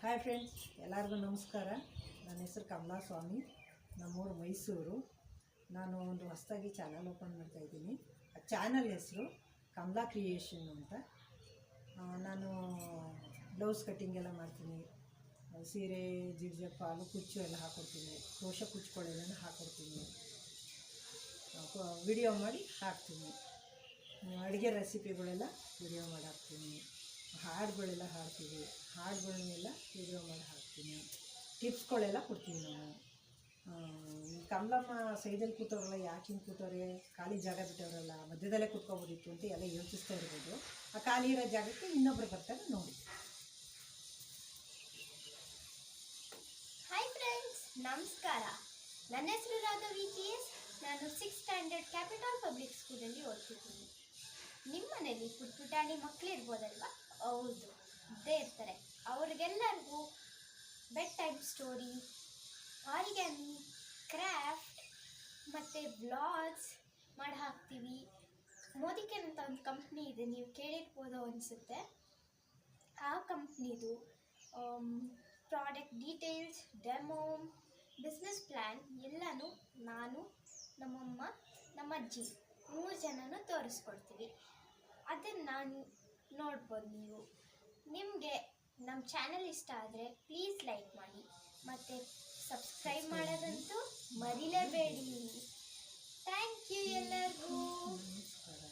Hi friends, ಎಲ್ಲರಿಗೂ ನಮಸ್ಕಾರ. ನನ್ನ ಹೆಸರು ಕಮಲಾ ಸ್ವಾಮಿ, ನಮ್ಮೂರು ಮೈಸೂರು. ನಾನು ಒಂದು ಹೊಸದಾಗಿ ಚಾನಲ್ ಓಪನ್ ಮಾಡ್ತಾಯಿದ್ದೀನಿ. ಆ ಚಾನಲ್ ಹೆಸರು ಕಮಲಾ ಕ್ರಿಯೇಷನ್ ಅಂತ. ನಾನು ಬ್ಲೌಸ್ ಕಟ್ಟಿಂಗ್ ಎಲ್ಲ ಮಾಡ್ತೀನಿ, ಸೀರೆ ಜಿಡ್ಜಪ್ ಪಾಲು ಕುಚ್ಚು ಎಲ್ಲ ಹಾಕ್ಕೊಡ್ತೀನಿ, ಕ್ರೋಶ ಕುಚ್ಚುಗಳೆಲ್ಲ ಹಾಕ್ಕೊಡ್ತೀನಿ, ವಿಡಿಯೋ ಮಾಡಿ ಹಾಕ್ತೀನಿ. ಅಡುಗೆ ರೆಸಿಪಿಗಳೆಲ್ಲ ವಿಡಿಯೋ ಮಾಡಿ ಹಾಕ್ತೀನಿ, ಹಾಡುಗಳೆಲ್ಲ ಹಾಡ್ತೀವಿ, ಹಾಡುಗಳನ್ನೆಲ್ಲ ವಿಡಿಯೋ ಮಾಡಿ ಹಾಕ್ತೀನಿ, ಟಿಪ್ಸ್ಗಳೆಲ್ಲ ಕೊಡ್ತೀನಿ. ನಾನು ಕಮಲಮ್ಮ ಸೈಡಲ್ಲಿ ಕೂತವ್ರಲ್ಲ, ಯಾಕೆ ಹಿಂಗೆ ಕೂತವ್ರೆ, ಖಾಲಿ ಜಾಗ ಬಿಟ್ಟವ್ರಲ್ಲ, ಮಧ್ಯದಲ್ಲೇ ಕೂತ್ಕೊಬೋದಿತ್ತು ಅಂತ ಎಲ್ಲ ಯೋಚಿಸ್ತಾ ಇರ್ಬೋದು. ಆ ಖಾಲಿ ಇರೋ ಜಾಗಕ್ಕೆ ಇನ್ನೊಬ್ರು ಬರ್ತಾರೆ ನೋಡಿ. ಹಾಯ್ ಫ್ರೆಂಡ್ಸ್, ನಮಸ್ಕಾರ. ನನ್ನ ಹೆಸರು ರಾಘವಿ GS. ನಾನು 6th ಸ್ಟ್ಯಾಂಡರ್ಡ್ ಕ್ಯಾಪಿಟಲ್ ಪಬ್ಲಿಕ್ ಸ್ಕೂಲಲ್ಲಿ ಓದ್ತಿದ್ದೀನಿ. ನಿಮ್ಮ ಮನೇಲಿ ಪುಟಾಣಿ ಮಕ್ಕಳು ಇರ್ಬೋದಲ್ವಾ? ಹೌದು, ಇದ್ದೇ ಇರ್ತಾರೆ. ಅವ್ರಿಗೆಲ್ಲರಿಗೂ bed time story, origami, craft ಮತ್ತು ವ್ಲಾಗ್ಸ್ ಮಾಡಿ ಹಾಕ್ತೀವಿ. ಮೋದಿಕೆನ್ ಅಂತ ಒಂದು ಕಂಪ್ನಿ ಇದೆ, ನೀವು ಕೇಳಿರ್ಬೋದು ಅನಿಸುತ್ತೆ. ಆ ಕಂಪ್ನಿದು product details, demo, business plan ಎಲ್ಲನೂ ನಾನು, ನಮ್ಮಮ್ಮ, ನಮ್ಮ ಅಜ್ಜಿ 3 ಜನನೂ ತೋರಿಸ್ಕೊಡ್ತೀವಿ. ಅದನ್ನು ನೋಡ್ಬೋದು ನೀವು. ನಿಮಗೆ ನಮ್ಮ ಚಾನಲ್ ಇಷ್ಟ ಆದರೆ ಪ್ಲೀಸ್ ಲೈಕ್ ಮಾಡಿ ಮತ್ತು ಸಬ್ಸ್ಕ್ರೈಬ್ ಮಾಡೋದಂತೂ ಮರಿಲೇಬೇಡಿ. ಥ್ಯಾಂಕ್ ಯು ಎಲ್ಲರಿಗೂ. ನಮಸ್ಕಾರ.